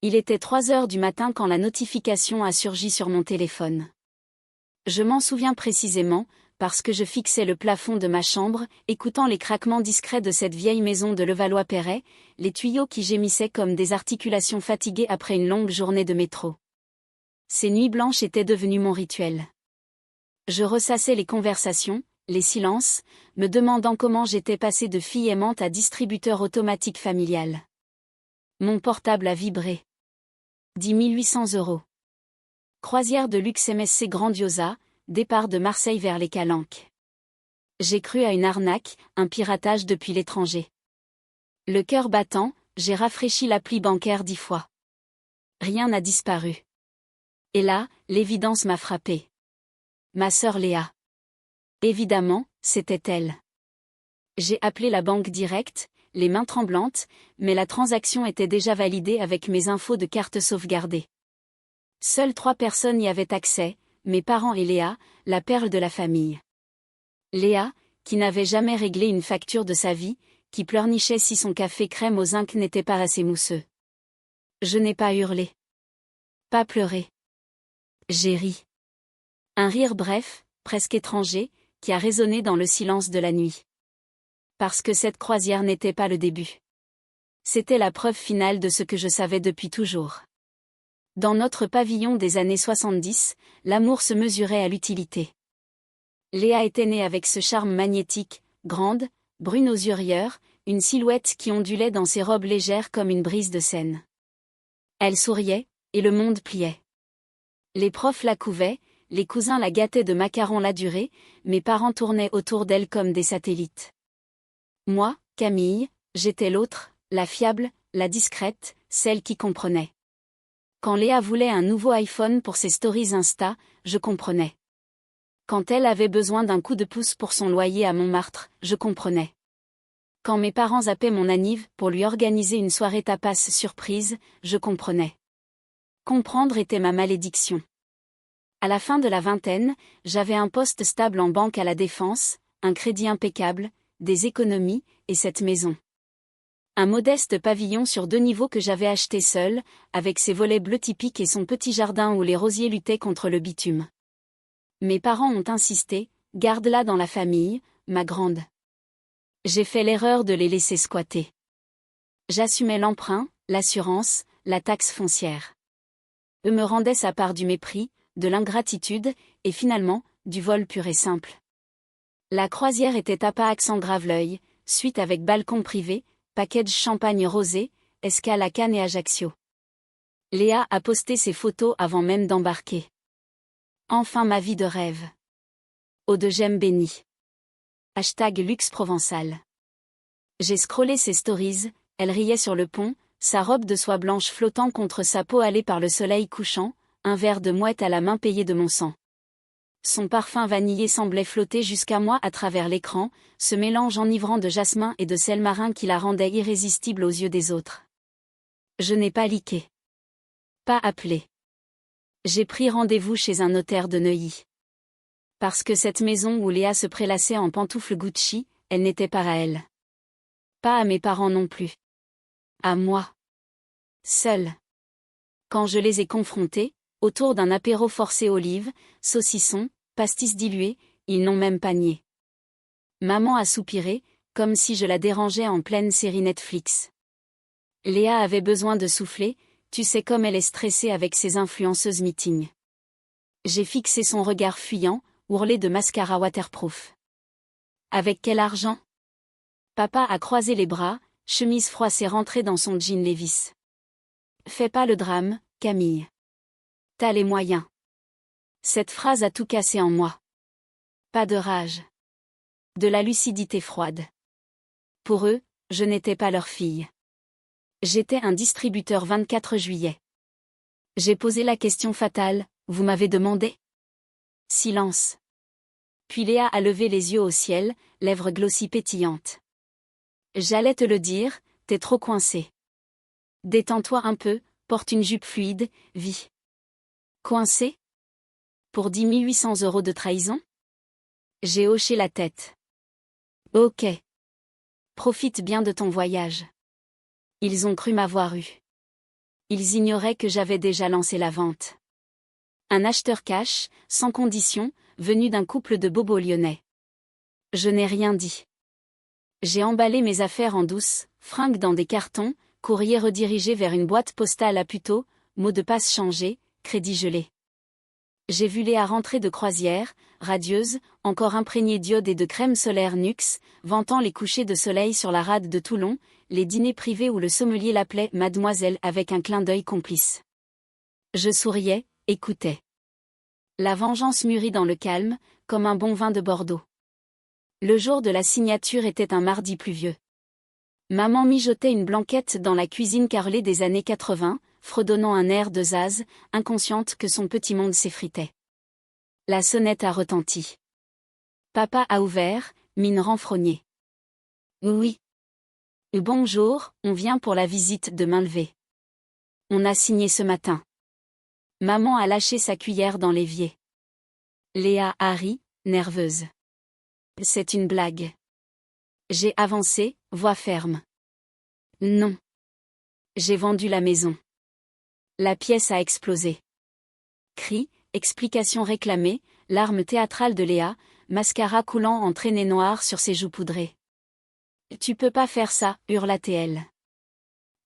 Il était 3 heures du matin quand la notification a surgi sur mon téléphone. Je m'en souviens précisément, parce que je fixais le plafond de ma chambre, écoutant les craquements discrets de cette vieille maison de Levallois-Perret, les tuyaux qui gémissaient comme des articulations fatiguées après une longue journée de métro. Ces nuits blanches étaient devenues mon rituel. Je ressassais les conversations, les silences, me demandant comment j'étais passée de fille aimante à distributeur automatique familial. Mon portable a vibré. 10 800 €. Croisière de luxe MSC Grandiosa, départ de Marseille vers les Calanques. J'ai cru à une arnaque, un piratage depuis l'étranger. Le cœur battant, j'ai rafraîchi l'appli bancaire 10 fois. Rien n'a disparu. Et là, l'évidence m'a frappée. Ma sœur Léa. Évidemment, c'était elle. J'ai appelé la banque directe, les mains tremblantes, mais la transaction était déjà validée avec mes infos de carte sauvegardées. Seules 3 personnes y avaient accès, mes parents et Léa, la perle de la famille. Léa, qui n'avait jamais réglé une facture de sa vie, qui pleurnichait si son café crème au zinc n'était pas assez mousseux. Je n'ai pas hurlé. Pas pleuré. J'ai ri. Un rire bref, presque étranger, qui a résonné dans le silence de la nuit. Parce que cette croisière n'était pas le début. C'était la preuve finale de ce que je savais depuis toujours. Dans notre pavillon des années 70, l'amour se mesurait à l'utilité. Léa était née avec ce charme magnétique, grande, brune aux yeux rieurs, une silhouette qui ondulait dans ses robes légères comme une brise de Seine. Elle souriait, et le monde pliait. Les profs la couvaient, les cousins la gâtaient de macarons la durée, mes parents tournaient autour d'elle comme des satellites. Moi, Camille, j'étais l'autre, la fiable, la discrète, celle qui comprenait. Quand Léa voulait un nouveau iPhone pour ses stories Insta, je comprenais. Quand elle avait besoin d'un coup de pouce pour son loyer à Montmartre, je comprenais. Quand mes parents zappaient mon anniv pour lui organiser une soirée tapas surprise, je comprenais. Comprendre était ma malédiction. À la fin de la vingtaine, j'avais un poste stable en banque à la Défense, un crédit impeccable, des économies, et cette maison. Un modeste pavillon sur 2 niveaux que j'avais acheté seul, avec ses volets bleus typiques et son petit jardin où les rosiers luttaient contre le bitume. Mes parents ont insisté, garde-la dans la famille, ma grande. J'ai fait l'erreur de les laisser squatter. J'assumais l'emprunt, l'assurance, la taxe foncière. Eux me rendaient sa part du mépris, de l'ingratitude, et finalement, du vol pur et simple. La croisière était à Pâques-en-Graveleuil, suite avec balcon privé, package champagne rosé, escale à Cannes et Ajaccio. Léa a posté ses photos avant même d'embarquer. Enfin ma vie de rêve. Eau de gemme bénie. #luxe provençal. J'ai scrollé ses stories, elle riait sur le pont, sa robe de soie blanche flottant contre sa peau hâlée par le soleil couchant, un verre de mouette à la main payé de mon sang. Son parfum vanillé semblait flotter jusqu'à moi à travers l'écran, ce mélange enivrant de jasmin et de sel marin qui la rendait irrésistible aux yeux des autres. Je n'ai pas liqué. Pas appelé. J'ai pris rendez-vous chez un notaire de Neuilly. Parce que cette maison où Léa se prélassait en pantoufles Gucci, elle n'était pas à elle. Pas à mes parents non plus. À moi. Seule. Quand je les ai confrontés, autour d'un apéro forcé olives, saucissons, pastis dilués, ils n'ont même pas nié. Maman a soupiré, comme si je la dérangeais en pleine série Netflix. Léa avait besoin de souffler, tu sais comme elle est stressée avec ses influenceuses meetings. J'ai fixé son regard fuyant, ourlé de mascara waterproof. Avec quel argent? Papa a croisé les bras, chemise froissée rentrée dans son jean Levi's. Fais pas le drame, Camille. T'as les moyens. Cette phrase a tout cassé en moi. Pas de rage. De la lucidité froide. Pour eux, je n'étais pas leur fille. J'étais un distributeur 24 juillet. J'ai posé la question fatale, vous m'avez demandé? Silence. Puis Léa a levé les yeux au ciel, lèvres glossy pétillantes. J'allais te le dire, t'es trop coincé. Détends-toi un peu, porte une jupe fluide, vis. Coincé? Pour 10 800 € de trahison? J'ai hoché la tête. Ok. Profite bien de ton voyage. Ils ont cru m'avoir eu. Ils ignoraient que j'avais déjà lancé la vente. Un acheteur cash, sans condition, venu d'un couple de bobos lyonnais. Je n'ai rien dit. J'ai emballé mes affaires en douce, fringues dans des cartons, courrier redirigé vers une boîte postale à Puteaux, mot de passe changé, crédit gelé. J'ai vu Léa rentrer de croisière, radieuse, encore imprégnée d'iode et de crème solaire Nuxe, vantant les couchers de soleil sur la rade de Toulon, les dîners privés où le sommelier l'appelait Mademoiselle avec un clin d'œil complice. Je souriais, écoutais. La vengeance mûrit dans le calme, comme un bon vin de Bordeaux. Le jour de la signature était un mardi pluvieux. Maman mijotait une blanquette dans la cuisine carrelée des années 80, fredonnant un air de zaz, inconsciente que son petit monde s'effritait. La sonnette a retenti. Papa a ouvert, mine renfrognée. Oui. Bonjour, on vient pour la visite de main levée. On a signé ce matin. Maman a lâché sa cuillère dans l'évier. Léa a ri, nerveuse. C'est une blague. J'ai avancé, voix ferme. Non. J'ai vendu la maison. La pièce a explosé. Cris, explications réclamées, larmes théâtrales de Léa, mascara coulant en traînées noires sur ses joues poudrées. Tu peux pas faire ça, hurla-t-elle.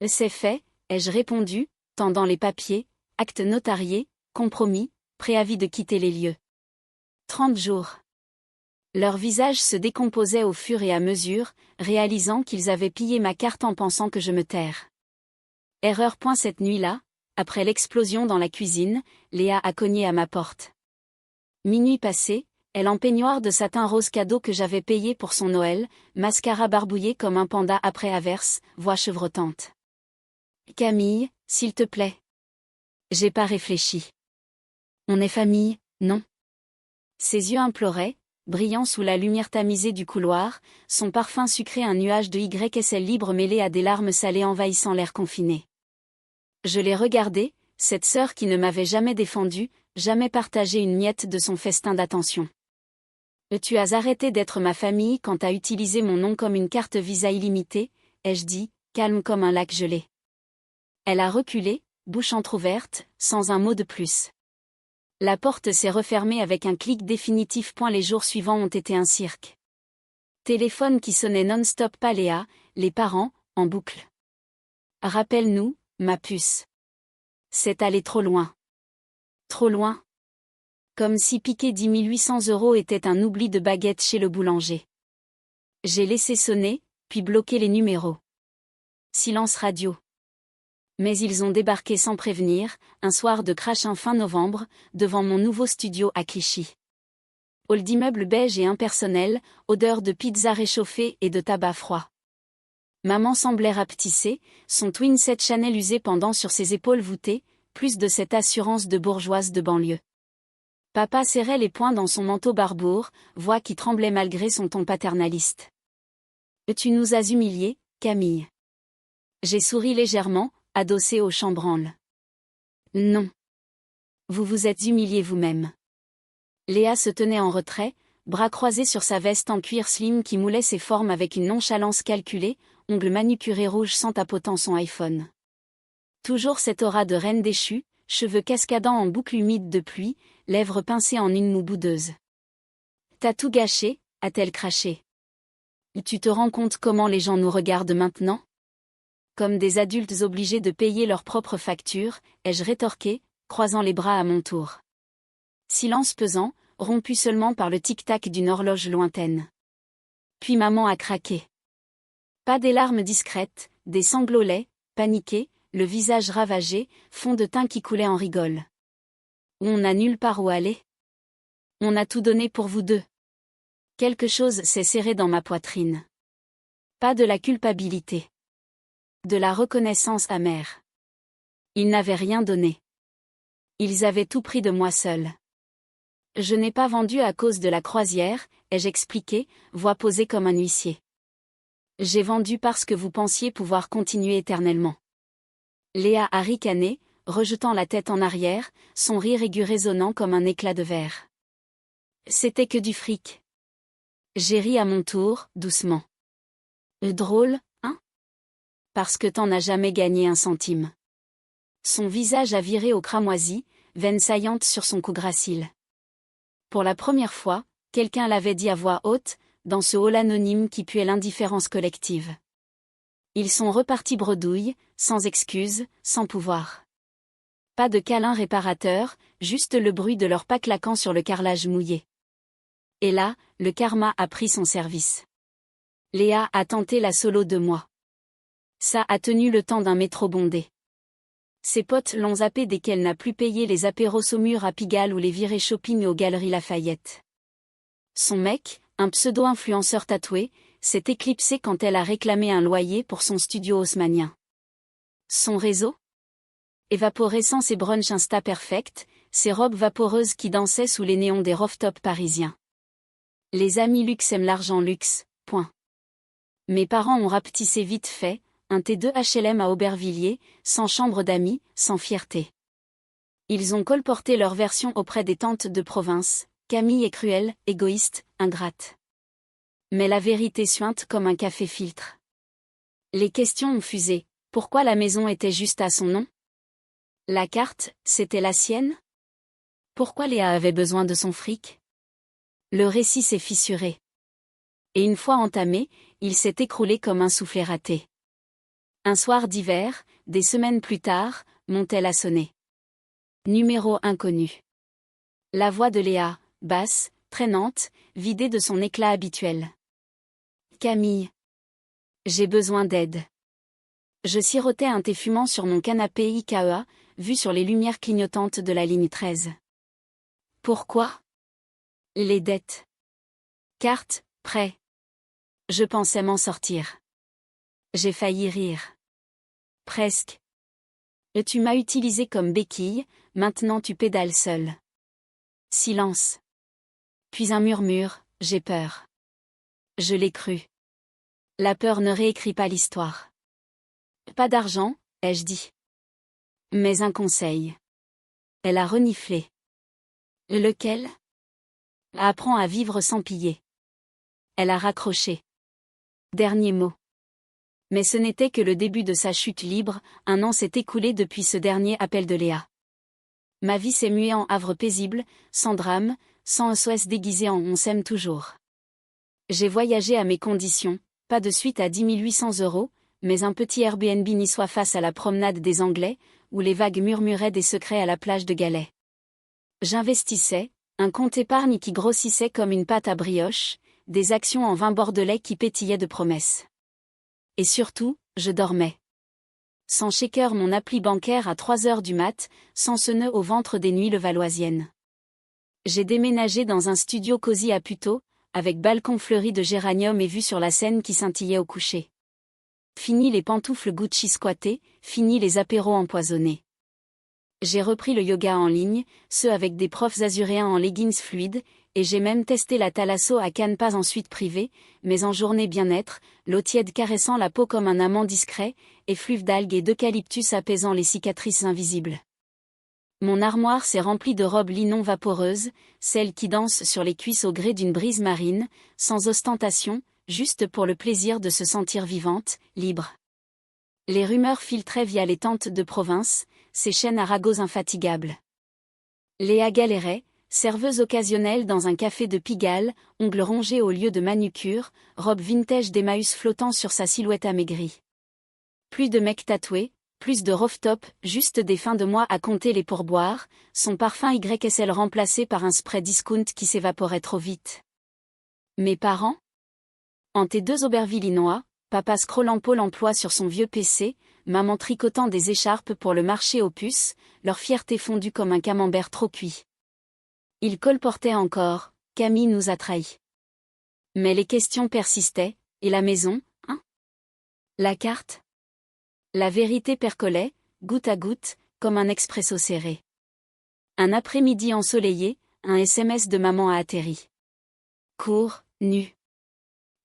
C'est fait, ai-je répondu, tendant les papiers, acte notarié, compromis, préavis de quitter les lieux. 30 jours. Leurs visages se décomposaient au fur et à mesure, réalisant qu'ils avaient pillé ma carte en pensant que je me taire. Erreur. Cette nuit-là, après l'explosion dans la cuisine, Léa a cogné à ma porte. Minuit passé, elle en peignoir de satin rose cadeau que j'avais payé pour son Noël, mascara barbouillé comme un panda après averse, voix chevrotante. Camille, s'il te plaît. J'ai pas réfléchi. On est famille, non? Ses yeux imploraient, brillant sous la lumière tamisée du couloir, son parfum sucré un nuage de YSL libre mêlé à des larmes salées envahissant l'air confiné. Je l'ai regardée, cette sœur qui ne m'avait jamais défendue, jamais partagé une miette de son festin d'attention. Tu as arrêté d'être ma famille quand t'as utilisé mon nom comme une carte Visa illimitée, ai-je dit, calme comme un lac gelé. Elle a reculé, bouche entr'ouverte, sans un mot de plus. La porte s'est refermée avec un clic définitif. Les jours suivants ont été un cirque. Téléphone qui sonnait non-stop. Pas Léa, les parents, en boucle. Rappelle-nous, ma puce. C'est allé trop loin. Trop loin. Comme si piquer 10 800 € était un oubli de baguette chez le boulanger. J'ai laissé sonner, puis bloqué les numéros. Silence radio. Mais ils ont débarqué sans prévenir, un soir de crachin fin novembre, devant mon nouveau studio à Clichy. Hall d'immeuble beige et impersonnel, odeur de pizza réchauffée et de tabac froid. Maman semblait rapetissée, son twin set Chanel usé pendant sur ses épaules voûtées, plus de cette assurance de bourgeoise de banlieue. Papa serrait les poings dans son manteau barbour, voix qui tremblait malgré son ton paternaliste. Tu nous as humiliés, Camille. J'ai souri légèrement, adossé au chambranle. Non. Vous vous êtes humilié vous-même. Léa se tenait en retrait, bras croisés sur sa veste en cuir slim qui moulait ses formes avec une nonchalance calculée, ongles manucurés rouges sans tapotant son iPhone. Toujours cette aura de reine déchue, cheveux cascadant en boucles humides de pluie, lèvres pincées en une moue boudeuse. T'as tout gâché, a-t-elle craché. Tu te rends compte comment les gens nous regardent maintenant? Comme des adultes obligés de payer leurs propres factures, ai-je rétorqué, croisant les bras à mon tour. Silence pesant, rompu seulement par le tic-tac d'une horloge lointaine. Puis maman a craqué. Pas des larmes discrètes, des sanglots laids, paniqués, le visage ravagé, fond de teint qui coulait en rigole. On n'a nulle part où aller. On a tout donné pour vous deux. Quelque chose s'est serré dans ma poitrine. Pas de la culpabilité. De la reconnaissance amère. Ils n'avaient rien donné. Ils avaient tout pris de moi seul. Je n'ai pas vendu à cause de la croisière, ai-je expliqué, voix posée comme un huissier. J'ai vendu parce que vous pensiez pouvoir continuer éternellement. Léa a ricané, rejetant la tête en arrière, son rire aigu résonnant comme un éclat de verre. C'était que du fric. J'ai ri à mon tour, doucement. Drôle, hein? Parce que t'en as jamais gagné un centime. Son visage a viré au cramoisi, veine saillante sur son cou gracile. Pour la première fois, quelqu'un l'avait dit à voix haute, dans ce hall anonyme qui puait l'indifférence collective. Ils sont repartis bredouille, sans excuse, sans pouvoir. Pas de câlin réparateur, juste le bruit de leurs pas claquant sur le carrelage mouillé. Et là, le karma a pris son service. Léa a tenté la solo 2 mois. Ça a tenu le temps d'un métro bondé. Ses potes l'ont zappé dès qu'elle n'a plus payé les apéros Saumur à Pigalle ou les virées shopping aux Galeries Lafayette. Son mec, un pseudo-influenceur tatoué, s'est éclipsé quand elle a réclamé un loyer pour son studio haussmannien. Son réseau ? Évaporé sans ses brunchs Insta perfect, ses robes vaporeuses qui dansaient sous les néons des rooftops parisiens. Les amis luxe aiment l'argent luxe, point. Mes parents ont rapetissé vite fait, un T2 HLM à Aubervilliers, sans chambre d'amis, sans fierté. Ils ont colporté leur version auprès des tantes de province, Camille est cruelle, égoïste, ingrate. Mais la vérité suinte comme un café filtre. Les questions ont fusé, pourquoi la maison était juste à son nom ? La carte, c'était la sienne ? Pourquoi Léa avait besoin de son fric ? Le récit s'est fissuré. Et une fois entamé, il s'est écroulé comme un soufflet raté. Un soir d'hiver, des semaines plus tard, mon tel a sonné. Numéro inconnu. La voix de Léa, basse, traînante, vidée de son éclat habituel. Camille. J'ai besoin d'aide. Je sirotais un thé fumant sur mon canapé IKEA, vu sur les lumières clignotantes de la ligne 13. Pourquoi ? Les dettes. Carte, prêt. Je pensais m'en sortir. J'ai failli rire. Presque. Et tu m'as utilisé comme béquille, maintenant tu pédales seul. Silence. Puis un murmure, j'ai peur. Je l'ai cru. La peur ne réécrit pas l'histoire. Pas d'argent, ai-je dit. Mais un conseil. Elle a reniflé. Lequel ? Apprends à vivre sans piller. Elle a raccroché. Dernier mot. Mais ce n'était que le début de sa chute libre, 1 an s'est écoulé depuis ce dernier appel de Léa. Ma vie s'est muée en havre paisible, sans drame, sans SOS déguisé en on s'aime toujours. J'ai voyagé à mes conditions, pas de suite à 10 800 €, mais un petit Airbnb niçois face à la promenade des Anglais, où les vagues murmuraient des secrets à la plage de Galets. J'investissais, un compte épargne qui grossissait comme une pâte à brioche, des actions en vin bordelais qui pétillaient de promesses. Et surtout, je dormais. Sans shaker mon appli bancaire à 3 heures du mat, sans ce nœud au ventre des nuits levalloisiennes. J'ai déménagé dans un studio cosy à Puteaux, avec balcon fleuri de géranium et vue sur la Seine qui scintillait au coucher. Fini les pantoufles Gucci squattées, fini les apéros empoisonnés. J'ai repris le yoga en ligne, ceux avec des profs azuréens en leggings fluides, et j'ai même testé la thalasso à Cannes, pas en suite privée, mais en journée bien-être, l'eau tiède caressant la peau comme un amant discret, effluve d'algues et d'eucalyptus apaisant les cicatrices invisibles. Mon armoire s'est remplie de robes linon vaporeuses, celles qui dansent sur les cuisses au gré d'une brise marine, sans ostentation, juste pour le plaisir de se sentir vivante, libre. Les rumeurs filtraient via les tantes de province, ces chaînes à ragots infatigables. Léa galérait, serveuse occasionnelle dans un café de Pigalle, ongles rongés au lieu de manucure, robe vintage d'Emmaüs flottant sur sa silhouette amaigrie. Plus de mecs tatoués, plus de rooftop, juste des fins de mois à compter les pourboires, son parfum YSL remplacé par un spray discount qui s'évaporait trop vite. Mes parents ? En T2 aubervilinois, papa scrollant Pôle emploi sur son vieux PC, maman tricotant des écharpes pour le marché aux puces, leur fierté fondue comme un camembert trop cuit. Ils colportaient encore, Camille nous a trahis. Mais les questions persistaient, et la maison, hein ? La carte ? La vérité percolait, goutte à goutte, comme un expresso serré. Un après-midi ensoleillé, un SMS de maman a atterri. Cours, nu.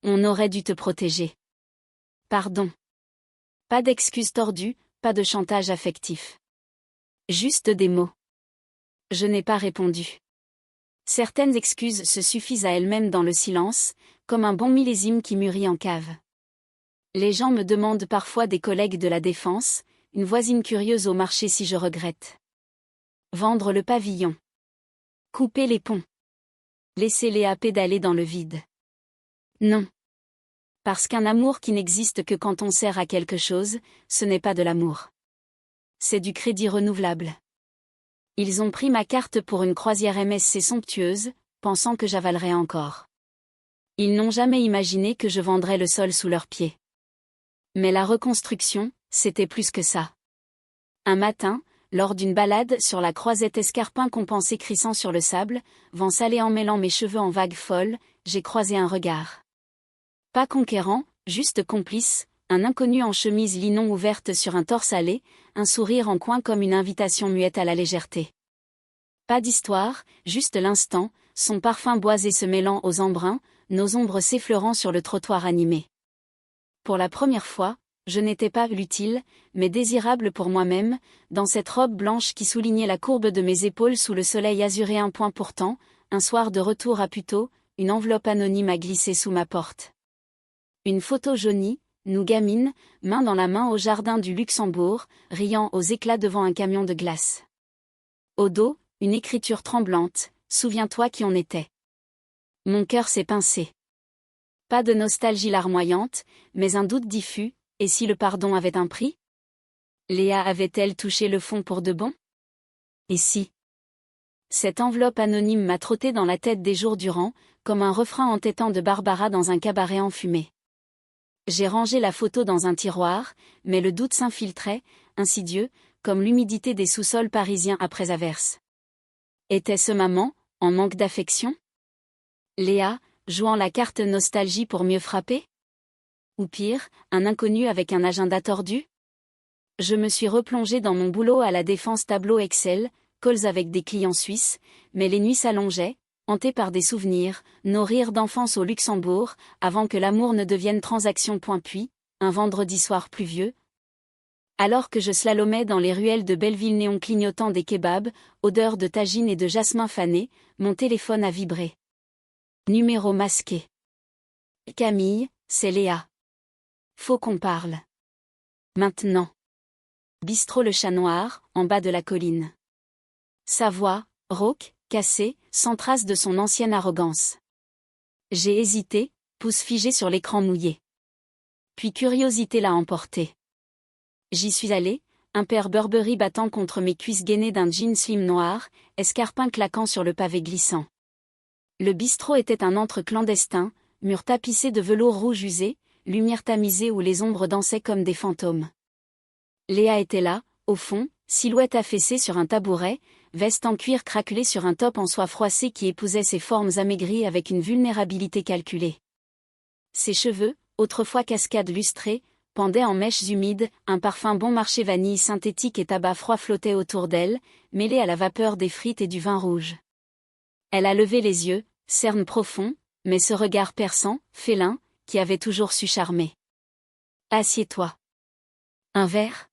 On aurait dû te protéger. Pardon. Pas d'excuses tordues, pas de chantage affectif. Juste des mots. Je n'ai pas répondu. Certaines excuses se suffisent à elles-mêmes dans le silence, comme un bon millésime qui mûrit en cave. Les gens me demandent parfois des collègues de la défense, une voisine curieuse au marché si je regrette. Vendre le pavillon. Couper les ponts. Laisser Léa pédaler dans le vide. Non. Parce qu'un amour qui n'existe que quand on sert à quelque chose, ce n'est pas de l'amour. C'est du crédit renouvelable. Ils ont pris ma carte pour une croisière MSC somptueuse, pensant que j'avalerais encore. Ils n'ont jamais imaginé que je vendrais le sol sous leurs pieds. Mais la reconstruction, c'était plus que ça. Un matin, lors d'une balade sur la croisette escarpin compensé crissant sur le sable, vent salé emmêlant mes cheveux en vagues folles, j'ai croisé un regard. Pas conquérant, juste complice, un inconnu en chemise linon ouverte sur un torse allé, un sourire en coin comme une invitation muette à la légèreté. Pas d'histoire, juste l'instant, son parfum boisé se mêlant aux embruns, nos ombres s'effleurant sur le trottoir animé. Pour la première fois, je n'étais pas l'utile, mais désirable pour moi-même, dans cette robe blanche qui soulignait la courbe de mes épaules sous le soleil azuré. Un point pourtant, un soir de retour à Puteaux, une enveloppe anonyme a glissé sous ma porte. Une photo jaunie, nous gamines, main dans la main au jardin du Luxembourg, riant aux éclats devant un camion de glace. Au dos, une écriture tremblante, souviens-toi qui on était. Mon cœur s'est pincé. Pas de nostalgie larmoyante, mais un doute diffus. Et si le pardon avait un prix? Léa avait-elle touché le fond pour de bon? Et si? Cette enveloppe anonyme m'a trotté dans la tête des jours durant, comme un refrain entêtant de Barbara dans un cabaret enfumé. J'ai rangé la photo dans un tiroir, mais le doute s'infiltrait, insidieux, comme l'humidité des sous-sols parisiens après averse. Était-ce maman, en manque d'affection? Léa, jouant la carte nostalgie pour mieux frapper? Ou pire, un inconnu avec un agenda tordu? Je me suis replongée dans mon boulot à la Défense, tableau Excel, calls avec des clients suisses, mais les nuits s'allongeaient, hantées par des souvenirs, nos rires d'enfance au Luxembourg, avant que l'amour ne devienne transaction. Puis, un vendredi soir pluvieux, alors que je slalomais dans les ruelles de Belleville, néon clignotant des kebabs, odeur de tagine et de jasmin fané, mon téléphone a vibré. Numéro masqué. Camille, c'est Léa. Faut qu'on parle. Maintenant. Bistrot Le Chat Noir, en bas de la colline. Sa voix, rauque, cassée, sans trace de son ancienne arrogance. J'ai hésité, pouce figé sur l'écran mouillé. Puis curiosité l'a emporté. J'y suis allée, un paire Burberry battant contre mes cuisses gainées d'un jean slim noir, escarpin claquant sur le pavé glissant. Le bistrot était un antre clandestin, mur tapissé de velours rouge usé, lumière tamisée où les ombres dansaient comme des fantômes. Léa était là, au fond, silhouette affaissée sur un tabouret, veste en cuir craquelée sur un top en soie froissée qui épousait ses formes amaigries avec une vulnérabilité calculée. Ses cheveux, autrefois cascades lustrées, pendaient en mèches humides, un parfum bon marché vanille synthétique et tabac froid flottait autour d'elle, mêlé à la vapeur des frites et du vin rouge. Elle a levé les yeux, cerne profond, mais ce regard perçant, félin, qui avait toujours su charmer. Assieds-toi. Un verre?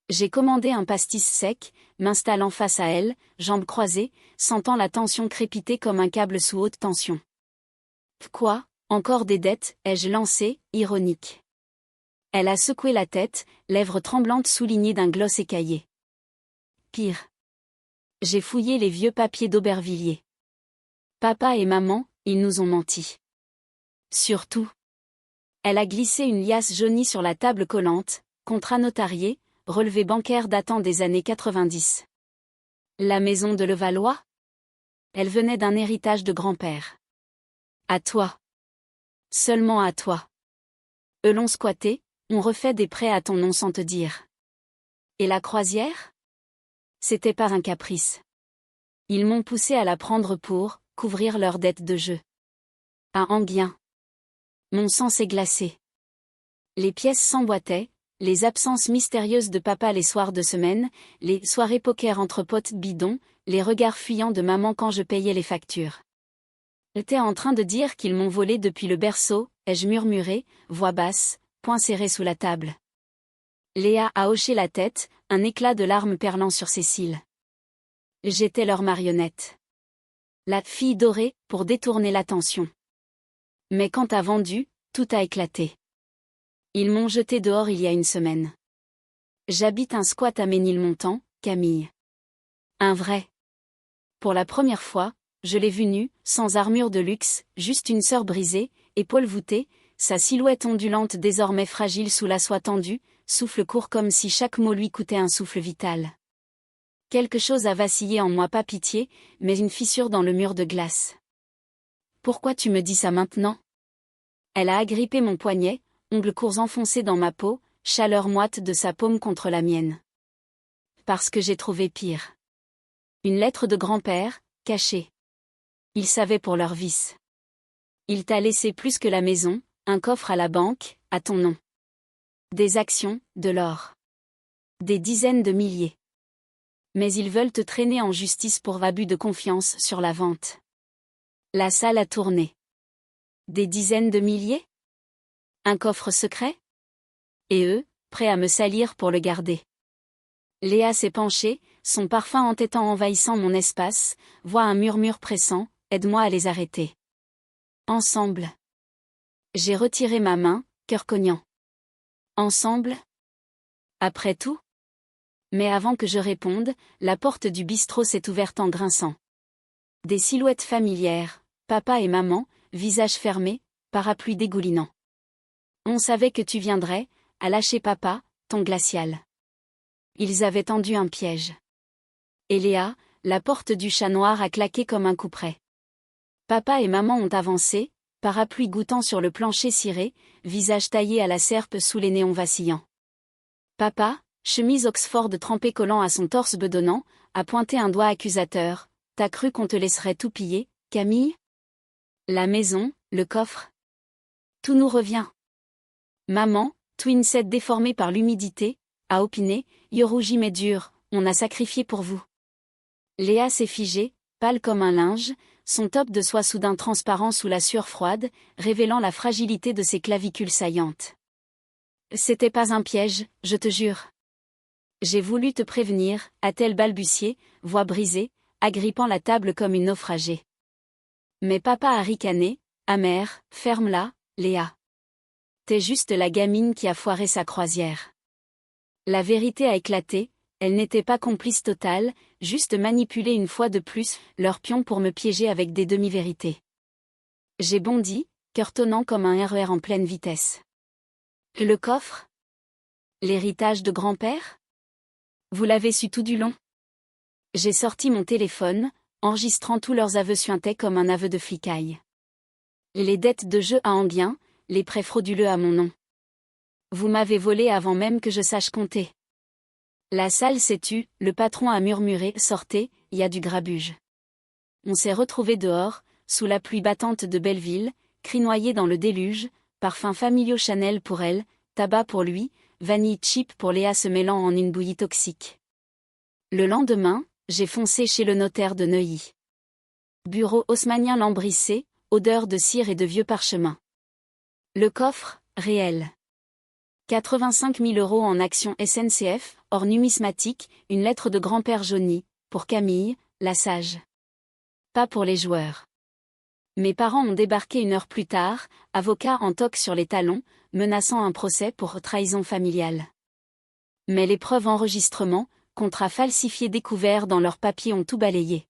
J'ai commandé un pastis sec, m'installant face à elle, jambes croisées, sentant la tension crépiter comme un câble sous haute tension. Quoi, encore des dettes, ai-je lancé, ironique. Elle a secoué la tête, lèvres tremblantes soulignées d'un gloss écaillé. Pire. J'ai fouillé les vieux papiers d'Aubervilliers. Papa et maman, ils nous ont menti. Surtout. Elle a glissé une liasse jaunie sur la table collante, contrat notarié, relevé bancaire datant des années 90. La maison de Levallois? Elle venait d'un héritage de grand-père. À toi. Seulement à toi. Eux l'ont squatté, on refait des prêts à ton nom sans te dire. Et la croisière? C'était pas un caprice. Ils m'ont poussé à la prendre pour couvrir leurs dettes de jeu. À Anguien. Mon sang s'est glacé. Les pièces s'emboîtaient, les absences mystérieuses de papa les soirs de semaine, les soirées poker entre potes bidons, les regards fuyants de maman quand je payais les factures. J'étais en train de dire qu'ils m'ont volé depuis le berceau, ai-je murmuré, voix basse, poing serré sous la table. Léa a hoché la tête, un éclat de larmes perlant sur ses cils. J'étais leur marionnette. La fille dorée, pour détourner l'attention. Mais quand t'as vendu, tout a éclaté. Ils m'ont jeté dehors il y a une semaine. J'habite un squat à Ménilmontant, Camille. Un vrai. Pour la première fois, je l'ai vu nu, sans armure de luxe, juste une sœur brisée, épaules voûtées, sa silhouette ondulante désormais fragile sous la soie tendue, souffle court comme si chaque mot lui coûtait un souffle vital. Quelque chose a vacillé en moi, pas pitié, mais une fissure dans le mur de glace. Pourquoi tu me dis ça maintenant? Elle a agrippé mon poignet, ongles courts enfoncés dans ma peau, chaleur moite de sa paume contre la mienne. Parce que j'ai trouvé pire. Une lettre de grand-père, cachée. Ils savaient pour leur vice. Il t'a laissé plus que la maison, un coffre à la banque, à ton nom. Des actions, de l'or. Des dizaines de milliers. Mais ils veulent te traîner en justice pour abus de confiance sur la vente. La salle a tourné. Des dizaines de milliers? Un coffre secret? Et eux, prêts à me salir pour le garder. Léa s'est penchée, son parfum entêtant envahissant mon espace, voit un murmure pressant, aide-moi à les arrêter. Ensemble. J'ai retiré ma main, cœur cognant. Ensemble? Après tout? Mais avant que je réponde, la porte du bistrot s'est ouverte en grinçant. Des silhouettes familières, papa et maman, visage fermé, parapluie dégoulinant. On savait que tu viendrais, à lâcher papa, ton glacial. Ils avaient tendu un piège. Et Léa, la porte du chat noir a claqué comme un couperet. Papa et maman ont avancé, parapluie goûtant sur le plancher ciré, visage taillé à la serpe sous les néons vacillants. Papa, chemise Oxford trempée collant à son torse bedonnant, a pointé un doigt accusateur. T'as cru qu'on te laisserait tout piller, Camille? La maison, le coffre. Tout nous revient. Maman, twinset déformée par l'humidité, a opiné, yeux rougis mais durs, on a sacrifié pour vous. Léa s'est figée, pâle comme un linge, son top de soie soudain transparent sous la sueur froide, révélant la fragilité de ses clavicules saillantes. C'était pas un piège, je te jure. J'ai voulu te prévenir, a-t-elle balbutié, voix brisée, agrippant la table comme une naufragée. Mais papa a ricané, amer, ferme-la, Léa. T'es juste la gamine qui a foiré sa croisière. La vérité a éclaté, elle n'était pas complice totale, juste manipulée une fois de plus, leur pion pour me piéger avec des demi-vérités. J'ai bondi, cœur tonnant comme un RER en pleine vitesse. Le coffre? L'héritage de grand-père? Vous l'avez su tout du long? J'ai sorti mon téléphone, enregistrant tous leurs aveux suintais comme un aveu de flicaille. Les dettes de jeu à Anguien, les prêts frauduleux à mon nom. Vous m'avez volé avant même que je sache compter. La salle s'est tue, le patron a murmuré, sortez, y a du grabuge. On s'est retrouvés dehors, sous la pluie battante de Belleville, cris noyés dans le déluge, parfums familiaux Chanel pour elle, tabac pour lui, vanille cheap pour Léa se mêlant en une bouillie toxique. Le lendemain, j'ai foncé chez le notaire de Neuilly. Bureau haussmannien lambrissé, odeur de cire et de vieux parchemin. Le coffre, réel. 85 000 € en actions SNCF, hors numismatique, une lettre de grand-père jauni, pour Camille, la sage. Pas pour les joueurs. Mes parents ont débarqué une heure plus tard, avocats en toque sur les talons, menaçant un procès pour trahison familiale. Mais les preuves enregistrement, contrats falsifiés découverts dans leurs papiers ont tout balayé.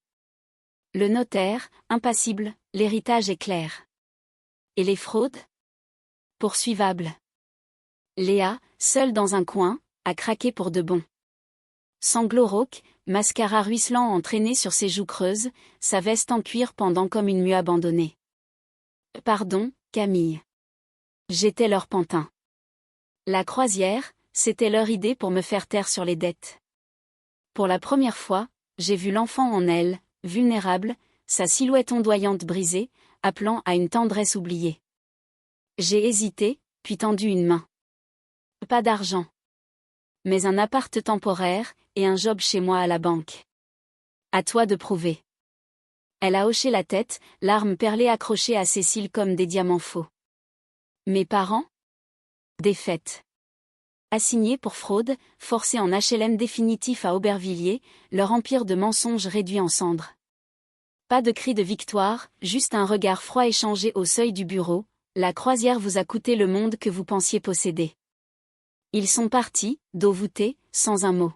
Le notaire, impassible, l'héritage est clair. Et les fraudes? Poursuivables. Léa, seule dans un coin, a craqué pour de bon. Sanglots rauques, mascara ruisselant entraîné sur ses joues creuses, sa veste en cuir pendant comme une mue abandonnée. Pardon, Camille. J'étais leur pantin. La croisière, c'était leur idée pour me faire taire sur les dettes. Pour la première fois, j'ai vu l'enfant en elle, vulnérable, sa silhouette ondoyante brisée, appelant à une tendresse oubliée. J'ai hésité, puis tendu une main. Pas d'argent. Mais un appart temporaire, et un job chez moi à la banque. À toi de prouver. Elle a hoché la tête, larmes perlées accrochées à ses cils comme des diamants faux. Mes parents? Défaite. Assignés pour fraude, forcés en HLM définitif à Aubervilliers, leur empire de mensonges réduit en cendres. Pas de cri de victoire, juste un regard froid échangé au seuil du bureau. La croisière vous a coûté le monde que vous pensiez posséder. Ils sont partis, dos voûté, sans un mot.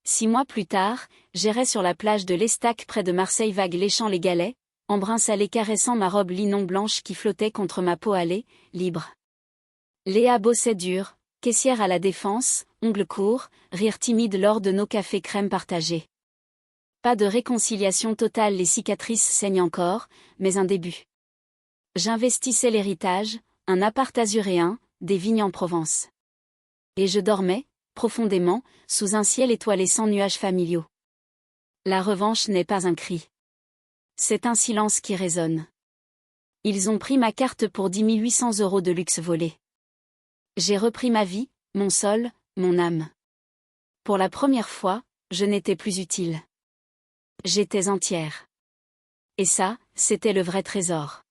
6 mois plus tard, j'errais sur la plage de l'Estac près de Marseille vague léchant les galets, en brin salé caressant ma robe linon blanche qui flottait contre ma peau hâlée, libre. Léa bossait dur, caissière à la Défense, ongles courts, rire timide lors de nos cafés crème partagés. Pas de réconciliation totale, les cicatrices saignent encore, mais un début. J'investissais l'héritage, un appart azuréen, des vignes en Provence. Et je dormais, profondément, sous un ciel étoilé sans nuages familiaux. La revanche n'est pas un cri. C'est un silence qui résonne. Ils ont pris ma carte pour 10 800 € de luxe volé. J'ai repris ma vie, mon sol, mon âme. Pour la première fois, je n'étais plus utile. J'étais entière. Et ça, c'était le vrai trésor.